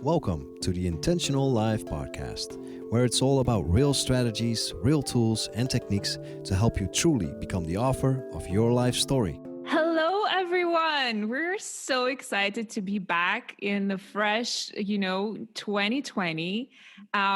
Welcome to the Intentional Life podcast, where it's all about real strategies, real tools, and techniques to help you truly become the author of your life story. Hello, everyone. We're so excited to be back in the fresh, 2020.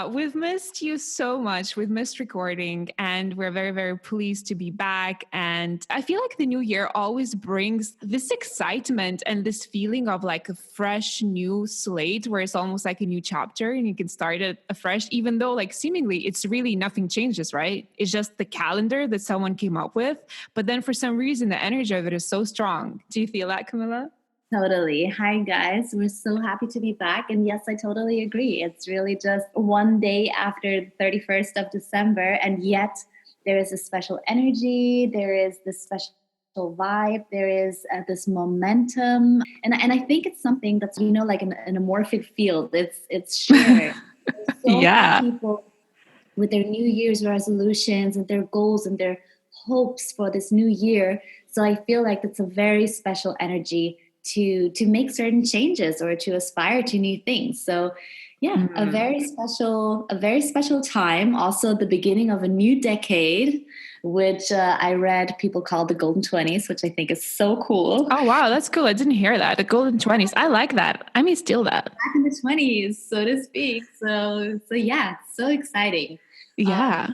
We've missed you so much. We've missed recording, and we're very, very pleased to be back. And I feel like the new year always brings this excitement and this feeling of like a fresh new slate where it's almost like a new chapter and you can start it afresh, even though like seemingly it's really nothing changes, right? It's just the calendar that someone came up with. But then for some reason, the energy of it is so strong. Do you feel that, Camilla? Totally. Hi, guys. We're so happy to be back. And yes, I totally agree. It's really just one day after the 31st of December. And yet there is a special energy. There is this special vibe. There is this momentum. And I think it's something that's, like an amorphic field. It's shared. So Yeah. many people with their New Year's resolutions and their goals and their hopes for this new year. So I feel like it's a very special energy to make certain changes or to aspire to new things. So yeah, a very special time. Also the beginning of a new decade, which I read people call the golden 20s, which I think is so cool. Oh, wow. That's cool. I didn't hear that. The golden 20s. I like that. I may steal that. Back in the 20s, so to speak. So yeah, it's so exciting. Yeah.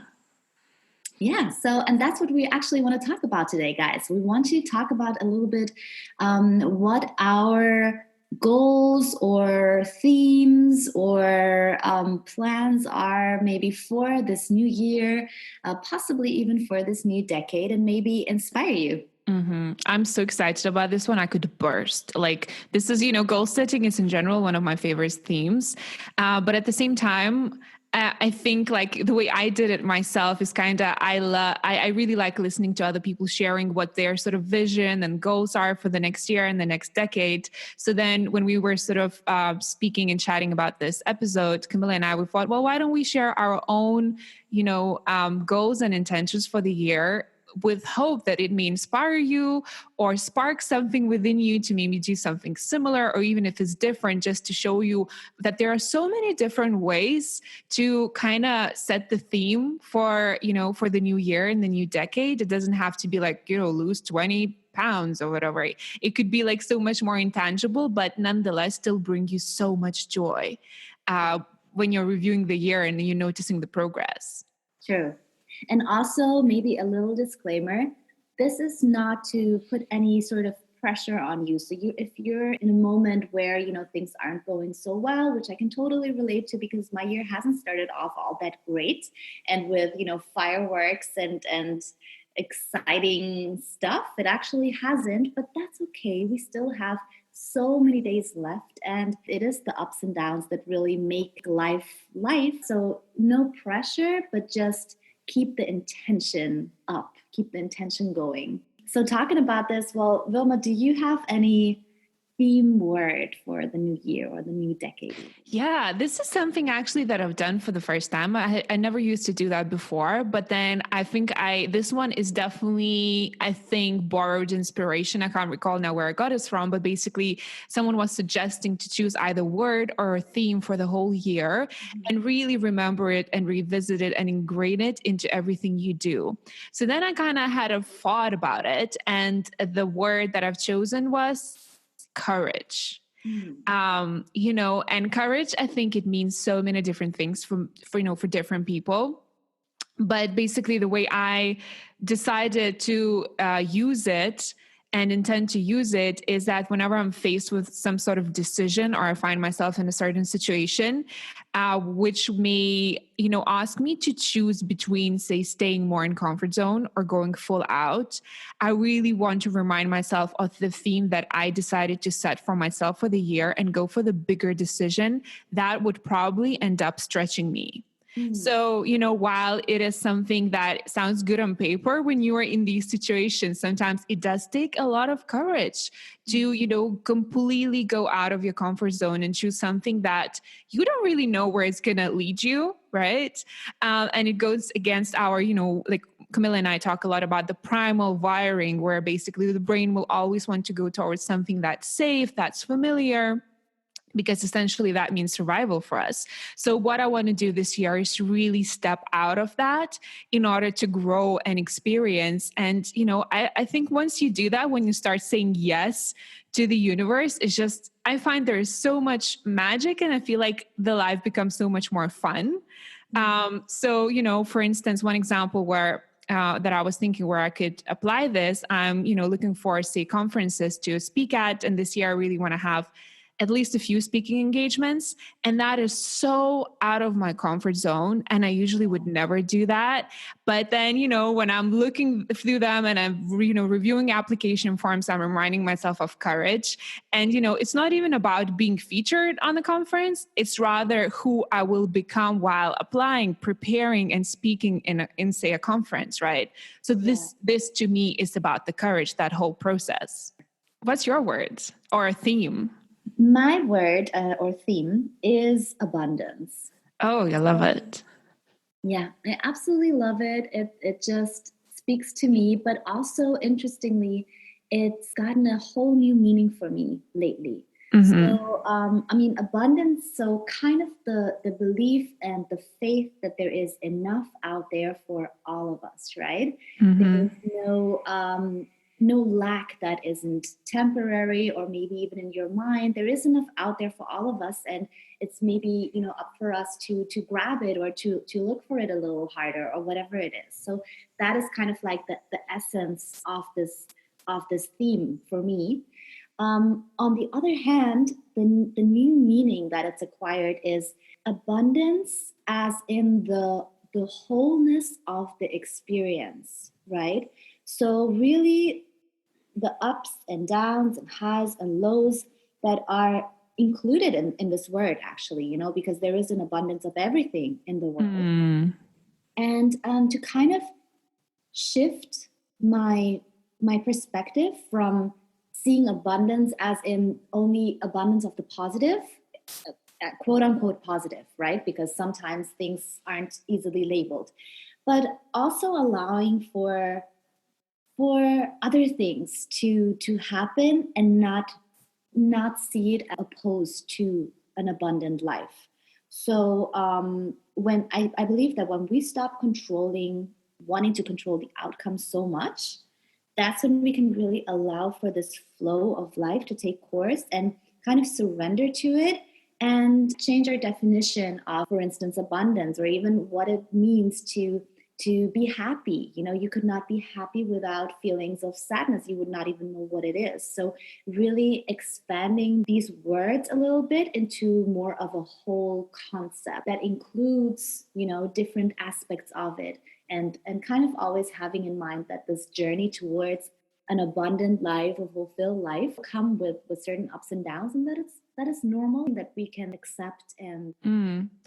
And that's what we actually want to talk about today, guys. We want to talk about a little bit what our goals or themes or plans are maybe for this new year, possibly even for this new decade, and maybe inspire you. Mm-hmm. I'm so excited about this one. I could burst. Like this is, goal setting is in general one of my favorite themes. But at the same time, I think like the way I did it myself is kind of, I really like listening to other people sharing what their sort of vision and goals are for the next year and the next decade. So then when we were sort of speaking and chatting about this episode, Camilla and I, we thought, well, why don't we share our own, goals and intentions for the year, with hope that it may inspire you or spark something within you to maybe do something similar, or even if it's different, just to show you that there are so many different ways to kind of set the theme for, for the new year and the new decade. It doesn't have to be like, lose 20 pounds or whatever. It could be like so much more intangible, but nonetheless still bring you so much joy when you're reviewing the year and you're noticing the progress. True. And also maybe a little disclaimer, this is not to put any sort of pressure on you. So if you're in a moment where, things aren't going so well, which I can totally relate to because my year hasn't started off all that great and with, fireworks and exciting stuff, it actually hasn't, but that's okay. We still have so many days left, and it is the ups and downs that really make life. So no pressure, but just keep the intention up, keep the intention going. So talking about this, well, Vilma, do you have any theme word for the new year or the new decade? Yeah, this is something actually that I've done for the first time. I never used to do that before, but then I think this one is definitely, I think, borrowed inspiration. I can't recall now where I got it from, but basically someone was suggesting to choose either word or a theme for the whole year and really remember it and revisit it and ingrain it into everything you do. So then I kind of had a thought about it, and the word that I've chosen was courage. And courage, I think it means so many different things for different people. But basically the way I decided to use it and intend to use it is that whenever I'm faced with some sort of decision or I find myself in a certain situation, which may, ask me to choose between, say, staying more in comfort zone or going full out, I really want to remind myself of the theme that I decided to set for myself for the year and go for the bigger decision that would probably end up stretching me. So, while it is something that sounds good on paper, when you are in these situations, sometimes it does take a lot of courage to, completely go out of your comfort zone and choose something that you don't really know where it's going to lead you, right? And it goes against our, like Camilla and I talk a lot about the primal wiring, where basically the brain will always want to go towards something that's safe, that's familiar. because essentially that means survival for us. So what I want to do this year is to really step out of that in order to grow and experience. And, I think once you do that, when you start saying yes to the universe, it's just, I find there's so much magic, and I feel like the life becomes so much more fun. So, for instance, one example where that I was thinking where I could apply this, I'm, looking for, say, conferences to speak at. And this year I really want to have at least a few speaking engagements. And that is so out of my comfort zone. And I usually would never do that. But then, when I'm looking through them and I'm, reviewing application forms, I'm reminding myself of courage. And, it's not even about being featured on the conference. It's rather who I will become while applying, preparing, and speaking in say, a conference, right? So this to me is about the courage, that whole process. What's your words or theme? My word or theme is abundance. Oh, I love it. Yeah, I absolutely love it. It just speaks to me, but also interestingly, it's gotten a whole new meaning for me lately. So, abundance, so kind of the belief and the faith that there is enough out there for all of us, right? There is no lack that isn't temporary, or maybe even in your mind. There is enough out there for all of us, and it's maybe up for us to grab it, or to look for it a little harder, or whatever it is. So that is kind of like the essence of this theme for me. On the other hand, the new meaning that it's acquired is abundance, as in the wholeness of the experience, right? So really, the ups and downs and highs and lows that are included in this word, actually, because there is an abundance of everything in the world. And to kind of shift my perspective from seeing abundance as in only abundance of the positive, quote unquote positive, right? Because sometimes things aren't easily labeled, but also allowing for other things to happen, and not see it opposed to an abundant life. So when I believe that when we stop wanting to control the outcome so much, that's when we can really allow for this flow of life to take course, and kind of surrender to it, and change our definition of, for instance, abundance, or even what it means to be happy. You could not be happy without feelings of sadness. You would not even know what it is. So really expanding these words a little bit into more of a whole concept that includes, different aspects of it, and kind of always having in mind that this journey towards an abundant life, a fulfilled life, come with certain ups and downs, and that is normal, that we can accept and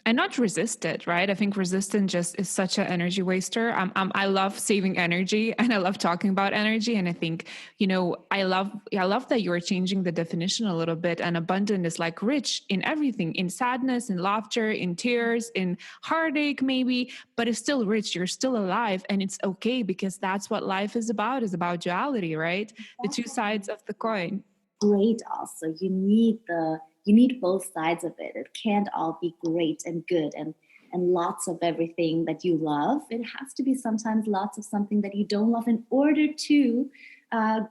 not resist it, right? I think resistance just is such an energy waster. I love saving energy, and I love talking about energy. And I think, I love that you're changing the definition a little bit. And abundant is like rich in everything, in sadness, in laughter, in tears, in heartache, maybe, but it's still rich. You're still alive, and it's okay, because that's what life is about duality, right? The two sides of the coin. Great. Also, you need both sides of it. It can't all be great and good and lots of everything that you love. It has to be sometimes lots of something that you don't love, in order to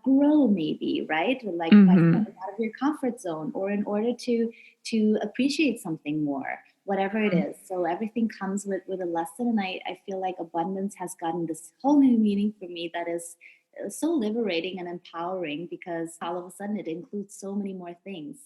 grow, maybe, right? Like by stepping out of your comfort zone, or in order to appreciate something more, whatever it is. So everything comes with a lesson, and I feel like abundance has gotten this whole new meaning for me that is so liberating and empowering, because all of a sudden it includes so many more things.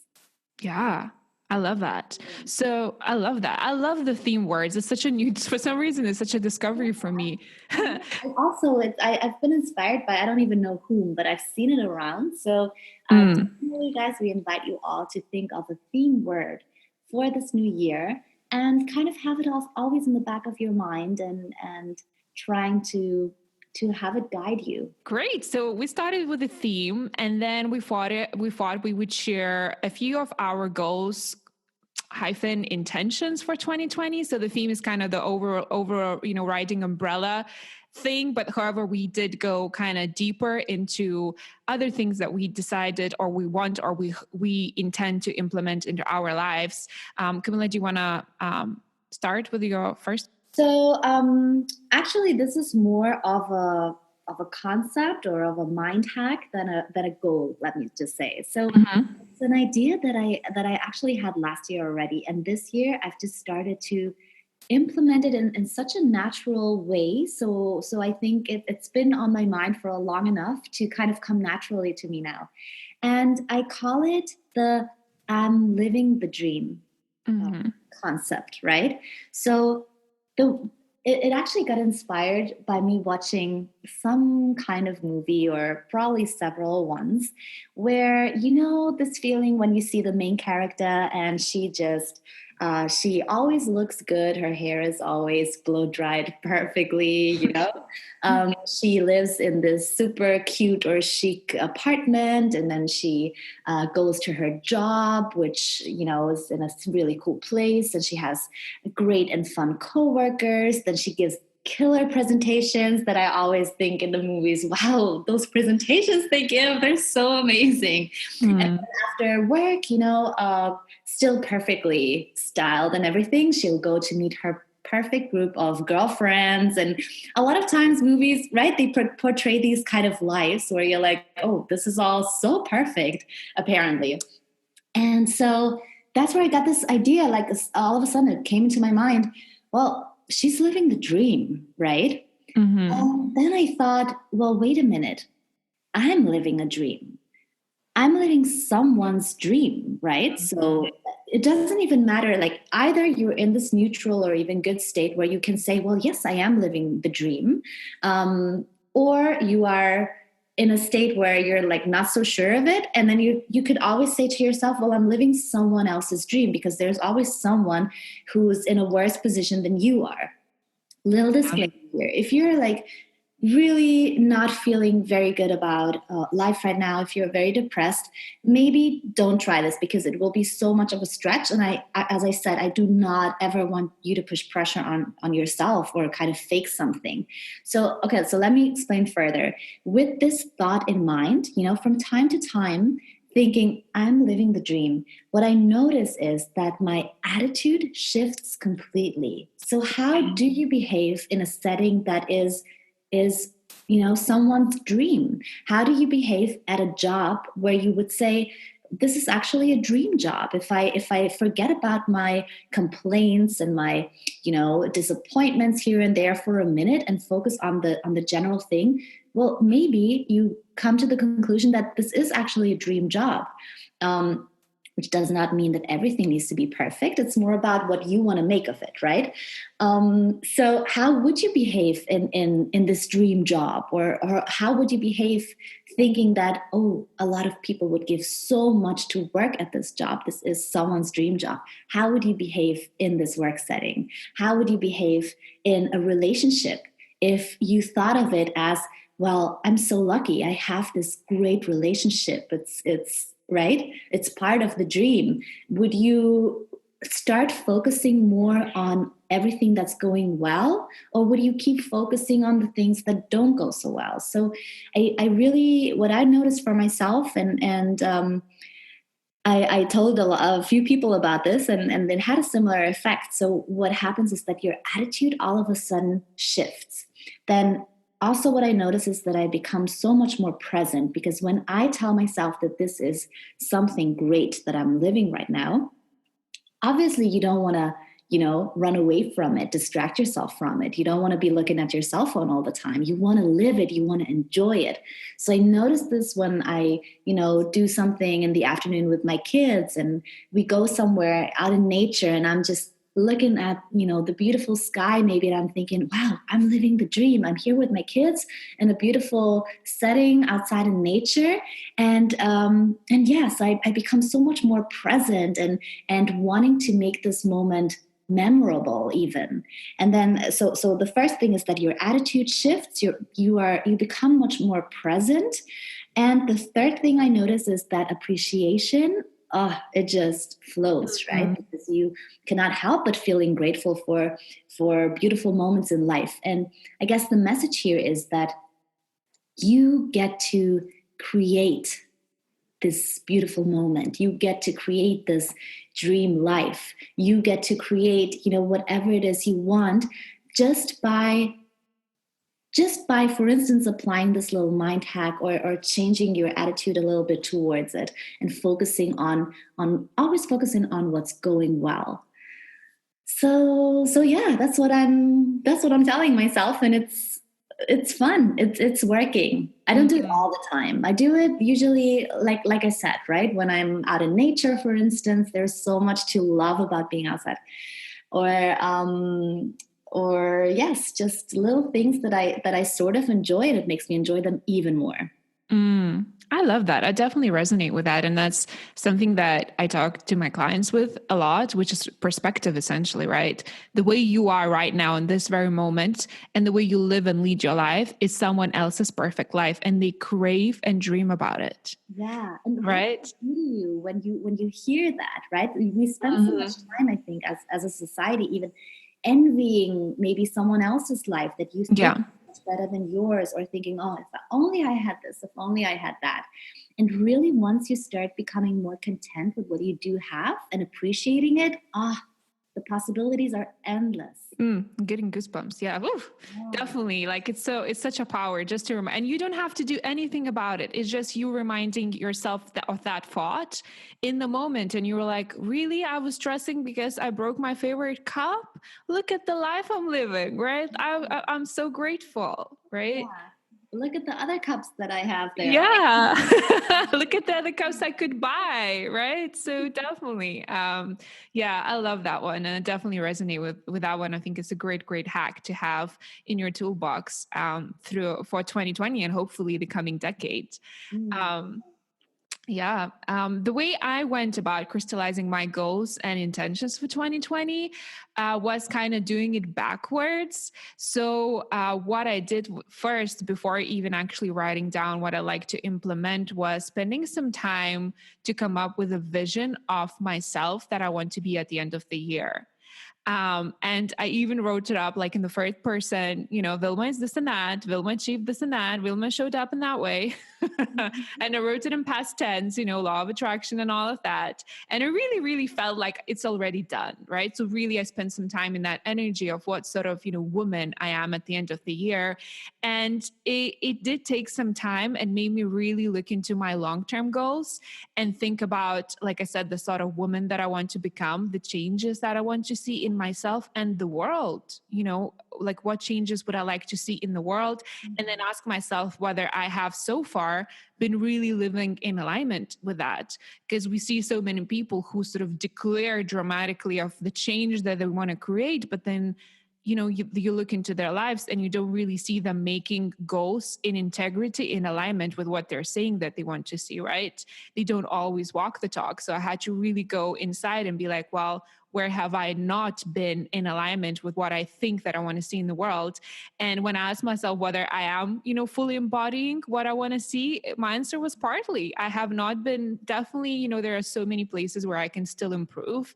Yeah, I love that. So I love that. I love the theme words. It's such for some reason, it's such a discovery for me. And also, I've been inspired by, I don't even know whom, but I've seen it around. So definitely, guys, we invite you all to think of a theme word for this new year, and kind of have it always in the back of your mind, and trying to have it guide you. Great. So we started with a theme, and then we thought we would share a few of our goals hyphen intentions for 2020. So the theme is kind of the overall, riding umbrella thing. But however, we did go kind of deeper into other things that we decided or we want or we intend to implement into our lives. Camilla, do you want to start with your first? So actually, this is more of a concept or of a mind hack than a goal. Let me just say. So it's an idea that I actually had last year already, and this year I've just started to implement it in such a natural way. So I think it's been on my mind for long enough to kind of come naturally to me now, and I call it the "I'm living the dream" concept. Right? So it actually got inspired by me watching some kind of movie or probably several ones where, this feeling when you see the main character and she always looks good. Her hair is always blow dried perfectly, She lives in this super cute or chic apartment, and then she goes to her job, which, is in a really cool place. And she has great and fun coworkers. Then she gives killer presentations that I always think in the movies, wow, those presentations they give, they're so amazing. And after work, still perfectly styled and everything, she'll go to meet her perfect group of girlfriends. And a lot of times movies, right, they portray these kind of lives where you're like, oh, this is all so perfect, apparently. And so that's where I got this idea, like all of a sudden it came into my mind, well, she's living the dream, right? And then I thought, well, wait a minute. I'm living a dream. I'm living someone's dream, right? So it doesn't even matter. Like either you're in this neutral or even good state where you can say, well, yes, I am living the dream. Or you are in a state where you're like not so sure of it. And then you could always say to yourself, well, I'm living someone else's dream, because there's always someone who's in a worse position than you are. Little disclaimer here. If you're like really not feeling very good about life right now, if you're very depressed, maybe don't try this, because it will be so much of a stretch. And as I said, I do not ever want you to push pressure on yourself or kind of fake something. So let me explain further. With this thought in mind, from time to time, thinking I'm living the dream, what I notice is that my attitude shifts completely. So how do you behave in a setting that is someone's dream? How do you behave at a job where you would say, this is actually a dream job? If I forget about my complaints and my, disappointments here and there for a minute and focus on the general thing, well, maybe you come to the conclusion that this is actually a dream job. Which does not mean that everything needs to be perfect. It's more about what you want to make of it, right? So how would you behave in this dream job? Or how would you behave thinking that, oh, a lot of people would give so much to work at this job. This is someone's dream job. How would you behave in this work setting? How would you behave in a relationship if you thought of it as, well, I'm so lucky. I have this great relationship. It's right? It's part of the dream. Would you start focusing more on everything that's going well, or would you keep focusing on the things that don't go so well? So I really, what I noticed for myself, and I told a few people about this, and it had a similar effect. So what happens is that your attitude all of a sudden shifts. Then also, what I notice is that I become so much more present, because when I tell myself that this is something great that I'm living right now, obviously you don't want to, run away from it, distract yourself from it. You don't want to be looking at your cell phone all the time. You want to live it. You want to enjoy it. So I notice this when I, do something in the afternoon with my kids and we go somewhere out in nature and I'm just looking at, the beautiful sky maybe, and I'm thinking, wow, I'm living the dream. I'm here with my kids in a beautiful setting outside in nature. And yes, I become so much more present and wanting to make this moment memorable even. And then, so the first thing is that your attitude shifts, you become much more present. And the third thing I notice is that appreciation, it just flows, right? Because because you cannot help but feeling grateful for beautiful moments in life. And I guess the message here is that you get to create this beautiful moment. You get to create this dream life. You get to create, whatever it is you want just by, for instance, applying this little mind hack or changing your attitude a little bit towards it and focusing on always focusing on what's going well. So yeah, that's what I'm telling myself, and it's fun. It's working. I don't do it all the time. I do it usually, like I said, right? When I'm out in nature, for instance, there's so much to love about being outside. Or yes, just little things that I sort of enjoy, and it makes me enjoy them even more. I love that. I definitely resonate with that. And that's something that I talk to my clients with a lot, which is perspective, essentially, right? The way you are right now in this very moment and the way you live and lead your life is someone else's perfect life, and they crave and dream about it. Yeah. And right. You when you hear that, right? We spend so much time, I think, as a society, even envying maybe someone else's life that you think is better than yours, or thinking, oh, if only I had this, if only I had that. And really, once you start becoming more content with what you do have and appreciating it, the possibilities are endless. Getting goosebumps. Yeah. Definitely. Like it's such a power just to remind, and you don't have to do anything about it. It's just you reminding yourself of that thought in the moment. And you were like, really? I was stressing because I broke my favorite cup. Look at the life I'm living, right? I'm so grateful, right? Yeah. Look at the other cups that I have there. Yeah. Look at the other cups I could buy, right? So definitely. I love that one. And I definitely resonate with that one. I think it's a great hack to have in your toolbox for 2020 and hopefully the coming decade. The way I went about crystallizing my goals and intentions for 2020 was kind of doing it backwards. So what I did first, before even actually writing down what I like to implement, was spending some time to come up with a vision of myself that I want to be at the end of the year. And I even wrote it up like in the first person, Vilma is this and that, Vilma achieved this and that, Vilma showed up in that way. And I wrote it in past tense, law of attraction and all of that. And it really, really felt like it's already done, right? So really I spent some time in that energy of what sort of, woman I am at the end of the year. And it did take some time and made me really look into my long-term goals and think about, like I said, the sort of woman that I want to become, the changes that I want to see in myself and the world, like what changes would I like to see in the world? And then ask myself whether I have so far been really living in alignment with that. Because we see so many people who sort of declare dramatically of the change that they want to create, but then you look into their lives and you don't really see them making goals in integrity, in alignment with what they're saying that they want to see, right? They don't always walk the talk. So I had to really go inside and be like, well, where have I not been in alignment with what I think that I want to see in the world? And when I asked myself whether I am, fully embodying what I want to see, my answer was partly. I have not been. Definitely, there are so many places where I can still improve.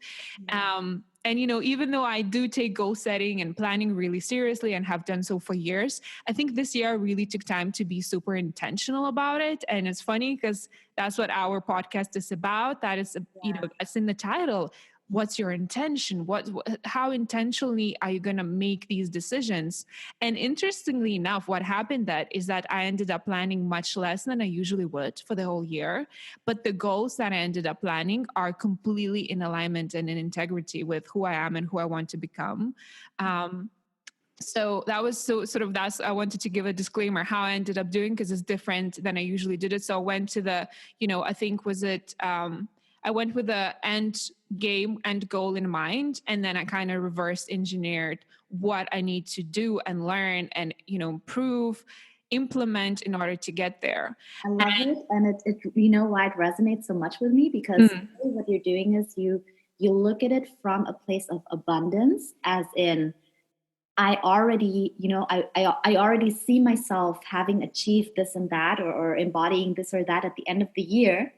And, even though I do take goal setting and planning really seriously and have done so for years, I think this year I really took time to be super intentional about it. And it's funny because that's what our podcast is about. That is, that's in the title. What's your intention? How intentionally are you going to make these decisions? And interestingly enough, what happened is that I ended up planning much less than I usually would for the whole year. But the goals that I ended up planning are completely in alignment and in integrity with who I am and who I want to become. So that was I wanted to give a disclaimer how I ended up doing, because it's different than I usually did it. So I went to I went with the end goal in mind, and then I kind of reverse engineered what I need to do and learn and, improve, implement in order to get there. I love it. And it why it resonates so much with me, because really what you're doing is you look at it from a place of abundance, as in, I already, I already see myself having achieved this and that, or embodying this or that at the end of the year.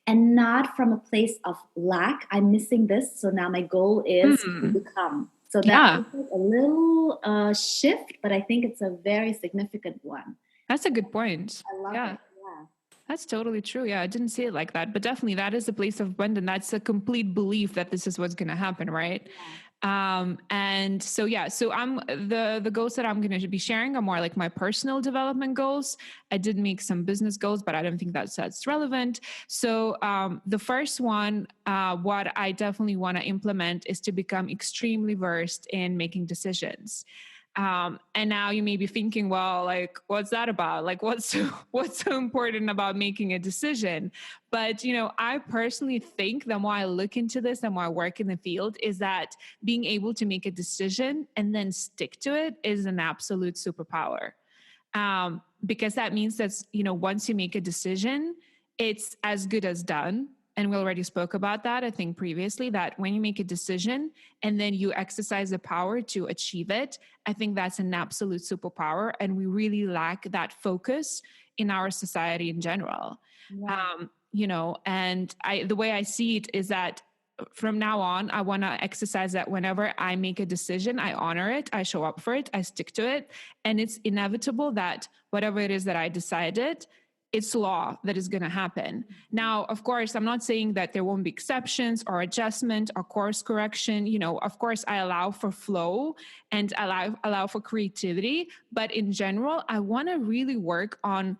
and not from a place of lack. I'm missing this, so now my goal is to become. So Yeah. that's a little shift, but I think it's a very significant one. That's a good point. I love Yeah. it. Yeah. That's totally true. Yeah, I didn't see it like that, but definitely that is a place of abundance. That's a complete belief that this is what's going to happen, right? And so yeah, so I'm the goals that I'm going to be sharing are more like my personal development goals. I did make some business goals, but I don't think that's relevant. So the first one, what I definitely want to implement is to become extremely versed in making decisions. And now you may be thinking, well, like, what's that about? Like, what's so important about making a decision? But, I personally think the more I look into this, the more I work in the field, is that being able to make a decision and then stick to it is an absolute superpower. Because that means that, once you make a decision, it's as good as done. And we already spoke about that, I think previously, that when you make a decision and then you exercise the power to achieve it, I think that's an absolute superpower. And we really lack that focus in our society in general. And the way I see it is that from now on, I want to exercise that whenever I make a decision, I honor it, I show up for it, I stick to it. And it's inevitable that whatever it is that I decided, it's law that is going to happen. Now, of course, I'm not saying that there won't be exceptions or adjustment or course correction. Of course, I allow for flow and allow for creativity. But in general, I want to really work on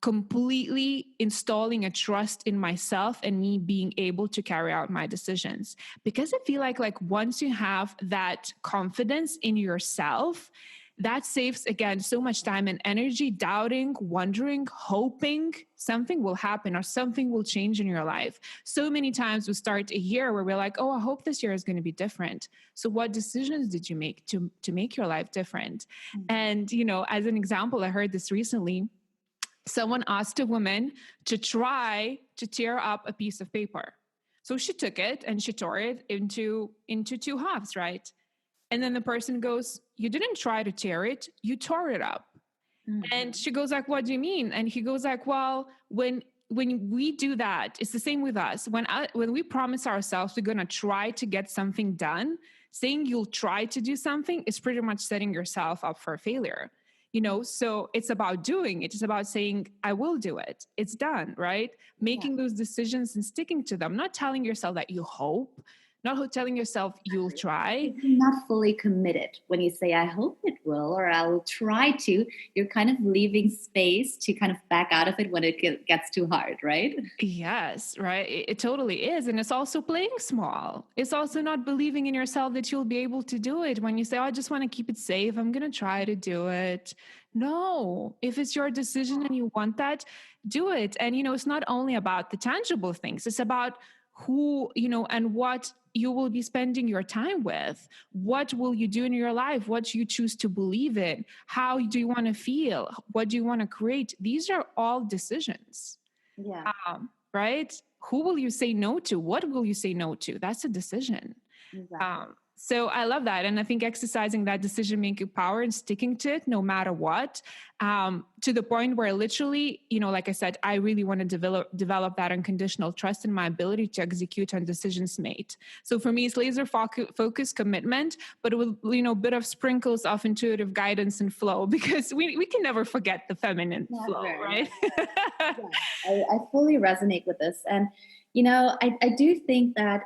completely installing a trust in myself and me being able to carry out my decisions. Because I feel like once you have that confidence in yourself, that saves, again, so much time and energy doubting, wondering, hoping something will happen or something will change in your life. So many times we start a year where we're like, oh, I hope this year is going to be different. So what decisions did you make to make your life different? And, as an example, I heard this recently. Someone asked a woman to try to tear up a piece of paper. So she took it and she tore it into two halves, right? And then the person goes, you didn't try to tear it, you tore it up. And she goes like, what do you mean? And he goes like, well, when we do that, it's the same with us. When we promise ourselves we're going to try to get something done, saying you'll try to do something is pretty much setting yourself up for failure. So it's about doing it. It's about saying, I will do it. It's done, right? Making those decisions and sticking to them, not telling yourself that you hope, not telling yourself you'll try. You're not fully committed when you say, I hope it will, or I will try to. You're kind of leaving space to kind of back out of it when it gets too hard, right? Yes, right. It totally is. And it's also playing small. It's also not believing in yourself that you'll be able to do it. When you say, oh, I just want to keep it safe, I'm going to try to do it. No, if it's your decision and you want that, do it. And, it's not only about the tangible things, it's about who, and what you will be spending your time with. What will you do in your life? What you choose to believe in? How do you want to feel? What do you want to create? These are all decisions. Yeah. Right? Who will you say no to? What will you say no to? That's a decision. Exactly. So I love that. And I think exercising that decision-making power and sticking to it no matter what, to the point where literally, like I said, I really want to develop that unconditional trust in my ability to execute on decisions made. So for me, it's laser focus commitment, but with, a bit of sprinkles of intuitive guidance and flow, because we can never forget the feminine flow, right? Yeah, I fully resonate with this. And, I do think that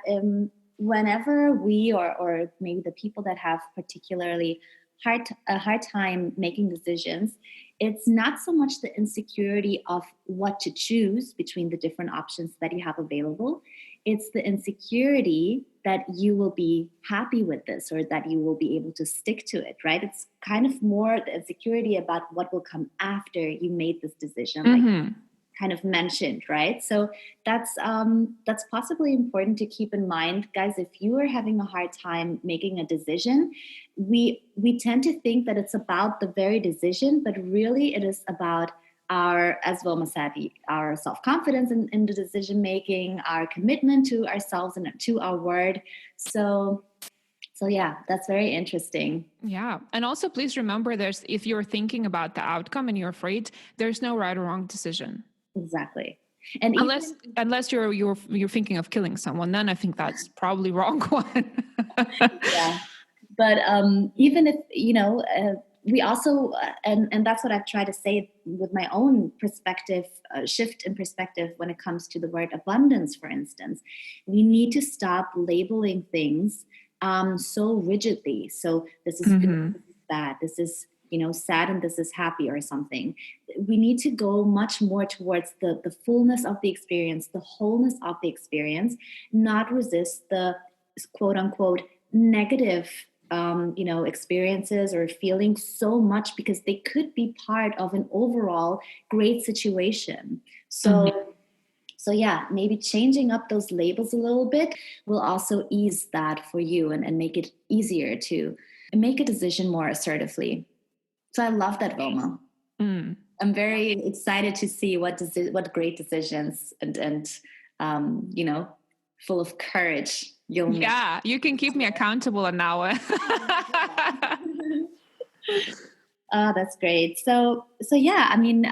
whenever we or maybe the people that have particularly a hard time making decisions, it's not so much the insecurity of what to choose between the different options that you have available. It's the insecurity that you will be happy with this or that you will be able to stick to it, right? It's kind of more the insecurity about what will come after you made this decision. Like kind of mentioned, right? So that's possibly important to keep in mind, guys. If you are having a hard time making a decision, we tend to think that it's about the very decision, but really it is about our, as Vilma said, our self-confidence in the decision making, our commitment to ourselves and to our word. So yeah, that's very interesting. Yeah. And also please remember, if you're thinking about the outcome and you're afraid, there's no right or wrong decision. Exactly. And Unless you're thinking of killing someone, then I think that's probably wrong one. yeah, but even if we also and that's what I've tried to say with my own perspective, shift in perspective when it comes to the word abundance. For instance, we need to stop labeling things so rigidly. So this is good, this is bad, this is sad, and this is happy or something. We need to go much more towards the fullness of the experience, the wholeness of the experience, not resist the quote unquote negative experiences or feelings so much, because they could be part of an overall great situation. So yeah, maybe changing up those labels a little bit will also ease that for you and make it easier to make a decision more assertively. So I love that, Vilma. I'm very excited to see what great decisions and full of courage you'll make. Yeah, you can keep me accountable on that one. Oh, that's great. So yeah, I mean,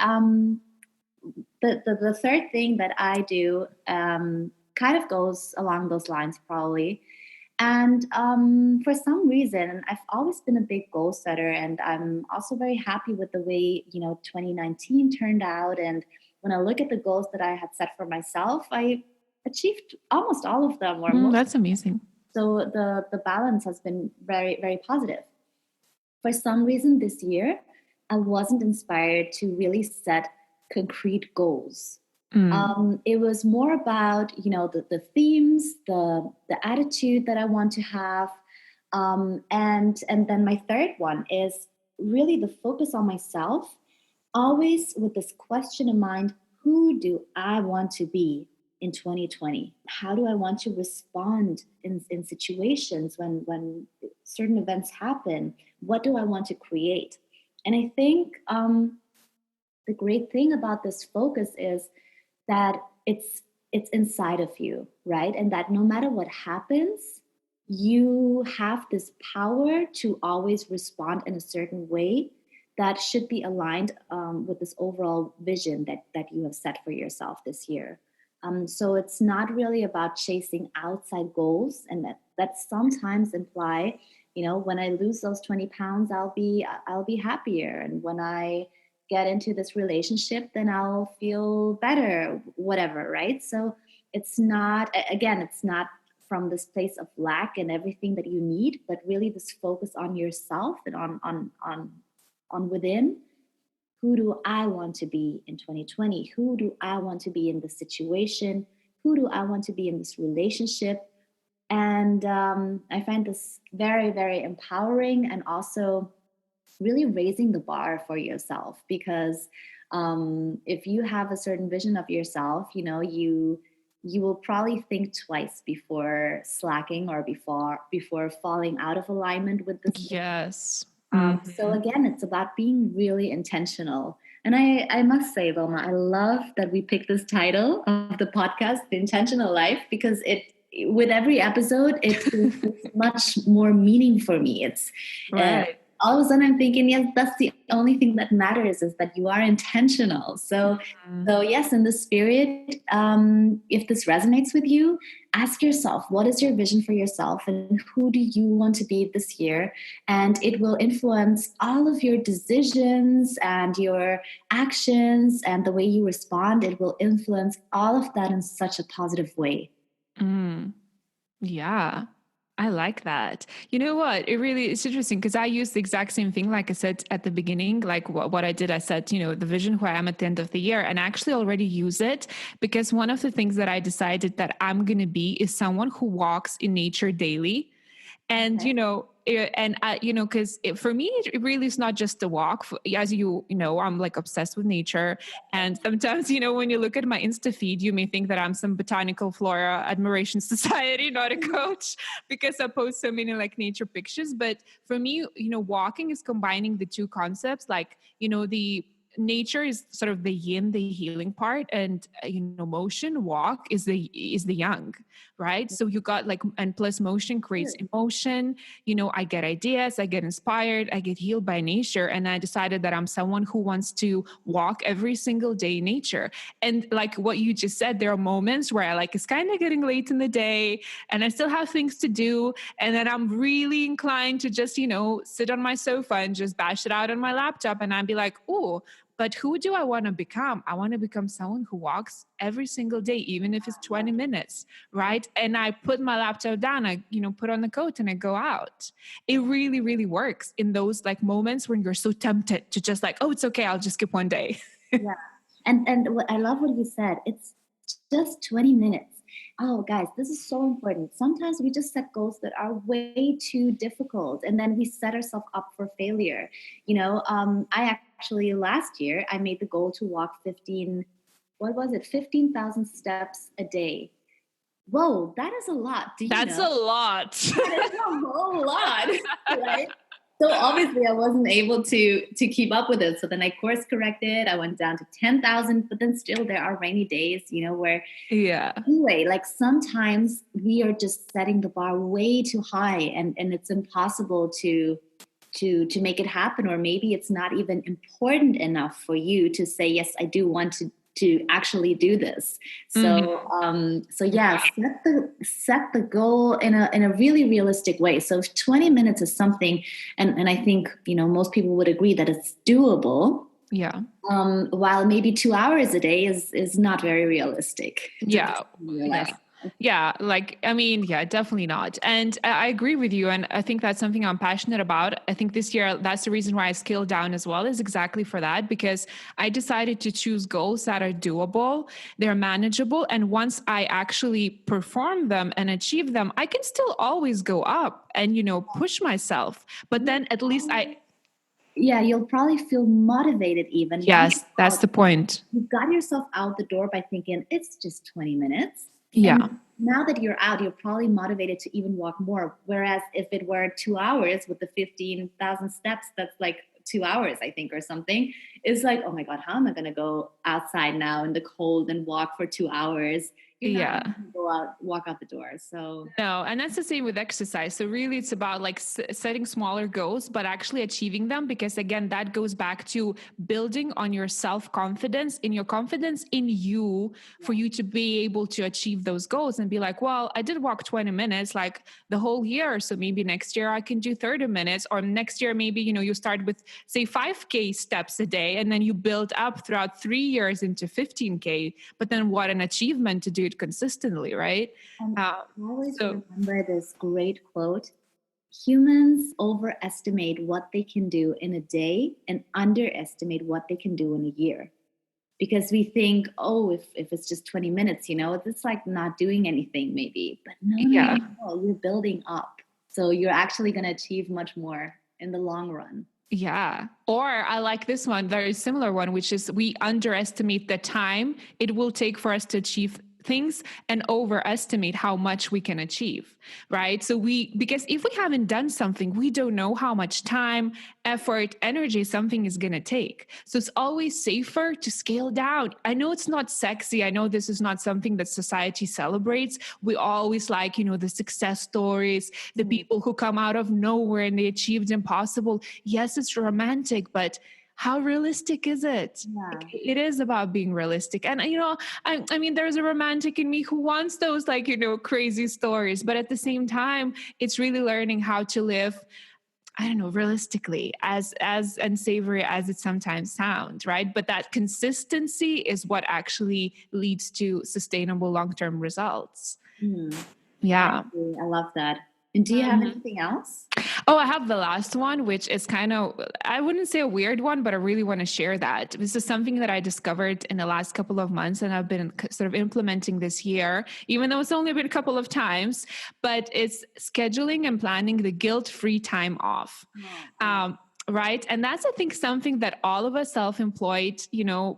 the third thing that I do kind of goes along those lines, probably. And for some reason, I've always been a big goal setter, and I'm also very happy with the way 2019 turned out. And when I look at the goals that I had set for myself, I achieved almost all of them. Or most. That's amazing. So the balance has been very, very positive. For some reason this year, I wasn't inspired to really set concrete goals. It was more about, the themes, the attitude that I want to have. And then my third one is really the focus on myself, always with this question in mind: who do I want to be in 2020? How do I want to respond in situations when certain events happen? What do I want to create? And I think the great thing about this focus is that it's inside of you, right? And that no matter what happens, you have this power to always respond in a certain way that should be aligned with this overall vision that you have set for yourself this year. So it's not really about chasing outside goals, and that sometimes imply, when I lose those 20 pounds, I'll be happier, and when I get into this relationship, then I'll feel better, whatever, right? So it's not from this place of lack and everything that you need, but really this focus on yourself and on within. Who do I want to be in 2020? Who do I want to be in this situation? Who do I want to be in this relationship? And I find this very, very empowering, and also really raising the bar for yourself, because if you have a certain vision of yourself, you will probably think twice before slacking or before falling out of alignment with this. Yes. So again, it's about being really intentional. And I must say, Vilma, I love that we picked this title of the podcast, The Intentional Life, because with every episode, it's much more meaning for me. It's right. All of a sudden I'm thinking, yes, that's the only thing that matters, is that you are intentional. So yes, in the spirit, if this resonates with you, ask yourself, what is your vision for yourself, and who do you want to be this year? And it will influence all of your decisions and your actions and the way you respond. It will influence all of that in such a positive way. Yeah. I like that. You know what? It's interesting, because I use the exact same thing. Like I said at the beginning, like what I did, I said, the vision where I am at the end of the year, and I actually already use it, because one of the things that I decided that I'm going to be is someone who walks in nature daily. And, because for me, it really is not just a walk. As you know, I'm like obsessed with nature. And sometimes, when you look at my Insta feed, you may think that I'm some botanical flora admiration society, not a coach, because I post so many like nature pictures. But for me, walking is combining the two concepts, like, the nature is sort of the yin, the healing part, and motion, walk is the yang, right? So you got like, and plus motion creates emotion. I get ideas, I get inspired, I get healed by nature, and I decided that I'm someone who wants to walk every single day in nature. And like what you just said, there are moments where it's kind of getting late in the day, and I still have things to do, and then I'm really inclined to just sit on my sofa and just bash it out on my laptop, and I'd be like, oh, but who do I want to become? I want to become someone who walks every single day, even if it's 20 minutes, right? And I put my laptop down, I, put on the coat and I go out. It really, really works in those like moments when you're so tempted to just like, oh, it's okay, I'll just skip one day. Yeah. And I love what you said. It's just 20 minutes. Oh, guys, this is so important. Sometimes we just set goals that are way too difficult, and then we set ourselves up for failure. I actually last year I made the goal to walk 15,000 steps a day. Whoa, that is a lot. That's a lot. That is a whole lot, right? So obviously I wasn't able to keep up with it. So then I course corrected. I went down to 10,000, but then still there are rainy days, where anyway, like sometimes we are just setting the bar way too high, and it's impossible to make it happen, or maybe it's not even important enough for you to say, yes, I do want to actually do this. So set the goal in a really realistic way. So 20 minutes is something, and I think most people would agree that it's doable. Yeah. While maybe 2 hours a day is not very realistic. Yeah. Yeah, definitely not. And I agree with you. And I think that's something I'm passionate about. I think this year, that's the reason why I scaled down as well, is exactly for that, because I decided to choose goals that are doable, they're manageable. And once I actually perform them and achieve them, I can still always go up and, push myself. But then at least you'll probably feel motivated even. Yes, that's the point. You got yourself out the door by thinking it's just 20 minutes. Yeah. And now that you're out, you're probably motivated to even walk more. Whereas if it were 2 hours with the 15,000 steps, that's like 2 hours, I think, or something. It's like, oh my God, how am I going to go outside now in the cold and walk for 2 hours? You're not gonna go out, walk out the door. So no, and that's the same with exercise. So really, it's about like setting smaller goals, but actually achieving them. Because again, that goes back to building on your self-confidence, in your confidence in you, for you to be able to achieve those goals and be like, well, I did walk 20 minutes like the whole year. So maybe next year I can do 30 minutes, or next year, maybe, you start with say 5K steps a day, and then you build up throughout 3 years into 15K. But then what an achievement to do it consistently, right? I always remember this great quote: humans overestimate what they can do in a day and underestimate what they can do in a year. Because we think, oh, if it's just 20 minutes, it's like not doing anything maybe. But no, you're building up. So you're actually going to achieve much more in the long run. Yeah. Or I like this one, very similar one, which is we underestimate the time it will take for us to achieve things and overestimate how much we can achieve, right? So because if we haven't done something, we don't know how much time, effort, energy something is going to take. So it's always safer to scale down. I know it's not sexy. I know this is not something that society celebrates. We always like, the success stories, the people who come out of nowhere and they achieved impossible. Yes, it's romantic, but how realistic is it? Yeah. It is about being realistic. And, I mean, there's a romantic in me who wants those crazy stories. But at the same time, it's really learning how to live, I don't know, realistically, as unsavory as it sometimes sounds, right? But that consistency is what actually leads to sustainable long-term results. Yeah. I love that. And do you have anything else? Oh, I have the last one, which is kind of, I wouldn't say a weird one, but I really want to share that. This is something that I discovered in the last couple of months, and I've been sort of implementing this year, even though it's only been a couple of times, but it's scheduling and planning the guilt-free time off. Right. And that's, I think, something that all of us self-employed,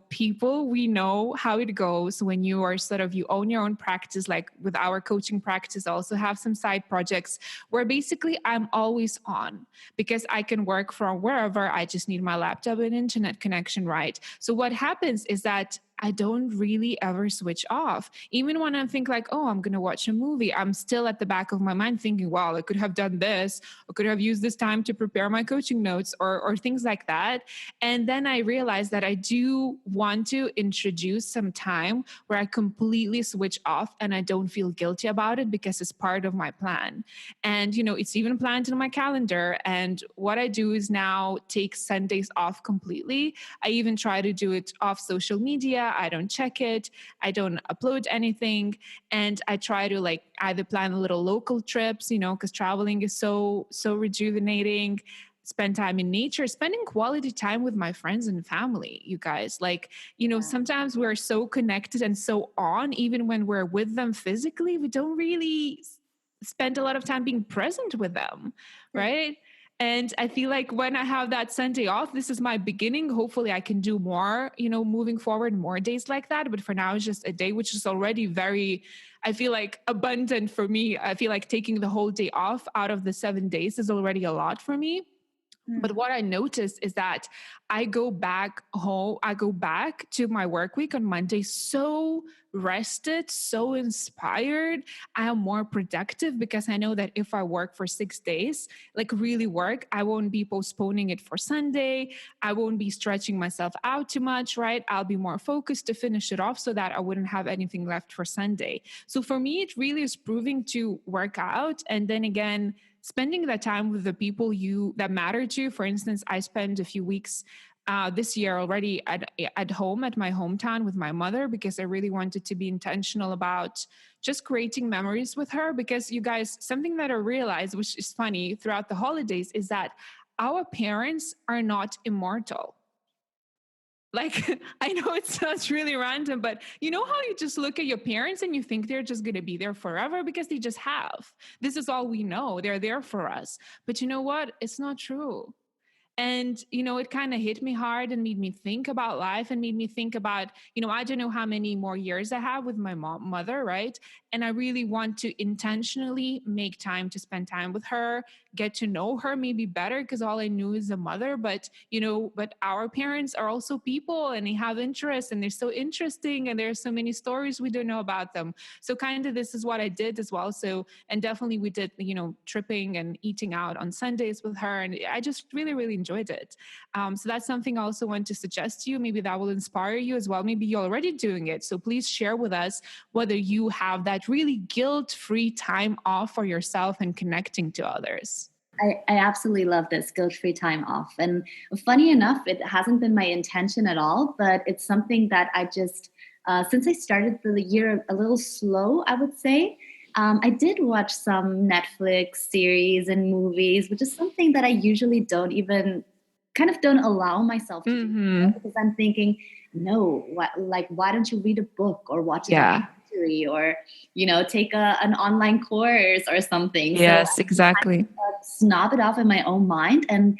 people, we know how it goes when you are you own your own practice, like with our coaching practice, I also have some side projects where basically I'm always on because I can work from wherever. I just need my laptop and internet connection, right? So what happens is that I don't really ever switch off. Even when I think like, oh, I'm going to watch a movie, I'm still at the back of my mind thinking, wow, I could have done this. I could have used this time to prepare my coaching notes or things like that. And then I realized that I do want to introduce some time where I completely switch off and I don't feel guilty about it because it's part of my plan. And, it's even planned in my calendar. And what I do is now take Sundays off completely. I even try to do it off social media. I don't check it. I don't upload anything. And I try to like either plan a little local trips, because traveling is so rejuvenating. Spend time in nature, spending quality time with my friends and family, you guys. Like, sometimes we're so connected and so on, even when we're with them physically, we don't really spend a lot of time being present with them, right? And I feel like when I have that Sunday off, this is my beginning. Hopefully I can do more, moving forward, more days like that. But for now, it's just a day, which is already very, I feel like, abundant for me. I feel like taking the whole day off out of the 7 days is already a lot for me. But what I noticed is that I go back to my work week on Monday so rested, so inspired. I am more productive because I know that if I work for 6 days, like really work, I won't be postponing it for Sunday. I won't be stretching myself out too much, right? I'll be more focused to finish it off so that I wouldn't have anything left for Sunday. So for me, it really is proving to work out. And then again, spending that time with the people that matter to you. For instance, I spent a few weeks this year already at home, at my hometown with my mother, because I really wanted to be intentional about just creating memories with her. Because you guys, something that I realized, which is funny throughout the holidays, is that our parents are not immortal. Like, I know it sounds really random, but you know how you just look at your parents and you think they're just going to be there forever because they just have. This is all we know. They're there for us. But you know what? It's not true. And, it kind of hit me hard and made me think about life and made me think about, I don't know how many more years I have with my mother, right? And I really want to intentionally make time to spend time with her, get to know her maybe better, because all I knew is a mother. But, but our parents are also people and they have interests and they're so interesting and there are so many stories we don't know about them. So kind of this is what I did as well. So, and definitely we did, tripping and eating out on Sundays with her. And I just really, really enjoyed it. So that's something I also want to suggest to you. Maybe that will inspire you as well. Maybe you're already doing it. So please share with us whether you have that really guilt-free time off for yourself and connecting to others. I absolutely love this guilt-free time off. And funny enough, it hasn't been my intention at all, but it's something that I just, since I started the year a little slow, I would say, I did watch some Netflix series and movies, which is something that I usually don't allow myself to do, because I'm thinking, no, why don't you read a book or watch a documentary or, take an online course or something? Yes, so exactly. I snob it off in my own mind. And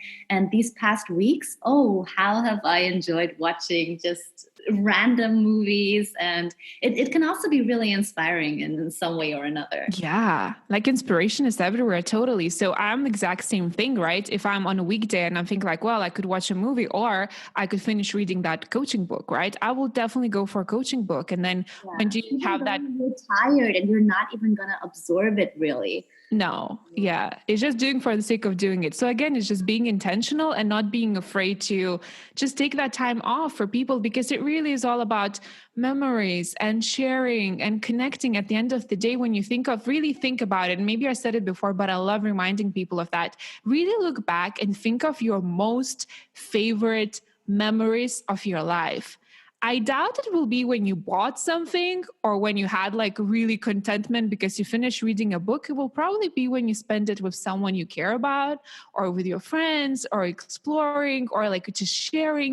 these past weeks, oh, how have I enjoyed watching just random movies, and it can also be really inspiring in some way or another. Yeah, like inspiration is everywhere, totally. So I'm the exact same thing, right? If I'm on a weekday and I'm thinking like, well, I could watch a movie or I could finish reading that coaching book, right? I will definitely go for a coaching book. And then when do you have that? You're tired and you're not even going to absorb it really. No, yeah. It's just doing for the sake of doing it. So again, it's just being intentional and not being afraid to just take that time off for people, because it really is all about memories and sharing and connecting at the end of the day. When you really think about it, and maybe I said it before, but I love reminding people of that. Really look back and think of your most favorite memories of your life. I doubt it will be when you bought something or when you had like really contentment because you finished reading a book. It will probably be when you spend it with someone you care about, or with your friends, or exploring, or like just sharing,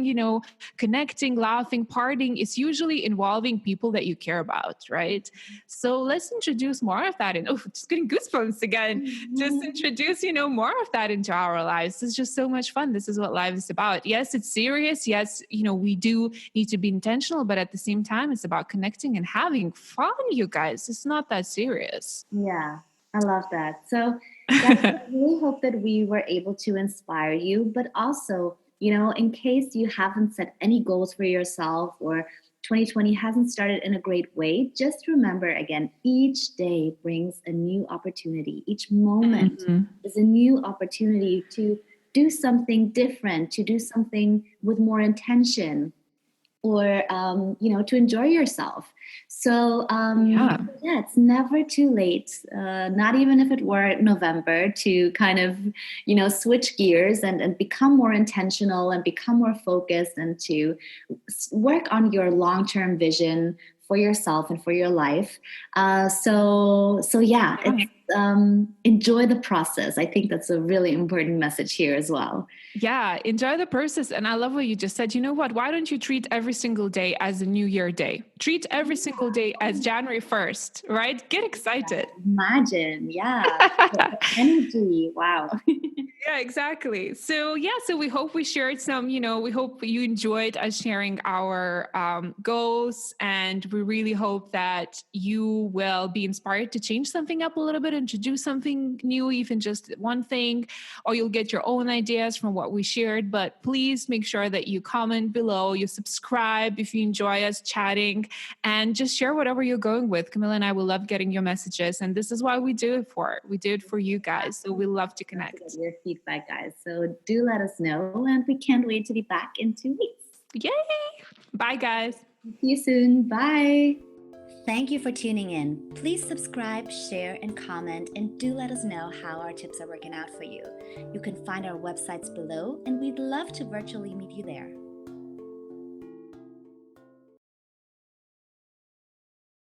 connecting, laughing, partying. It's usually involving people that you care about, right? So let's introduce more of that. And just getting goosebumps again. Just introduce, more of that into our lives. It's just so much fun. This is what life is about. Yes, it's serious. Yes, we do need to be intentional, but at the same time, it's about connecting and having fun, you guys. It's not that serious. Yeah, I love that. So, guys, I really hope that we were able to inspire you, but also, in case you haven't set any goals for yourself or 2020 hasn't started in a great way, just remember again, each day brings a new opportunity. Each moment is a new opportunity to do something different, to do something with more intention, or to enjoy yourself. So it's never too late, not even if it were November, to kind of switch gears and become more intentional and become more focused, and to work on your long-term vision for yourself and for your life. It's enjoy the process. I think that's a really important message here as well. Yeah, enjoy the process. And I love what you just said. You know what? Why don't you treat every single day as a New Year day? Treat every single day as January 1st, right? Get excited. Imagine, the energy. Wow. Yeah, exactly. So we hope we shared some, we hope you enjoyed us sharing our goals, and we really hope that you will be inspired to change something up a little bit and to do something new, even just one thing, or you'll get your own ideas from what we shared. But please make sure that you comment below, you subscribe if you enjoy us chatting, and just share whatever you're going with. Camilla and I will love getting your messages, and this is why we do it for. We do it for you guys, so we love to connect. Your feedback, guys. So do let us know, and we can't wait to be back in 2 weeks. Yay! Bye, guys. See you soon. Bye. Thank you for tuning in. Please subscribe, share, and comment, and do let us know how our tips are working out for you. You can find our websites below, and we'd love to virtually meet you there.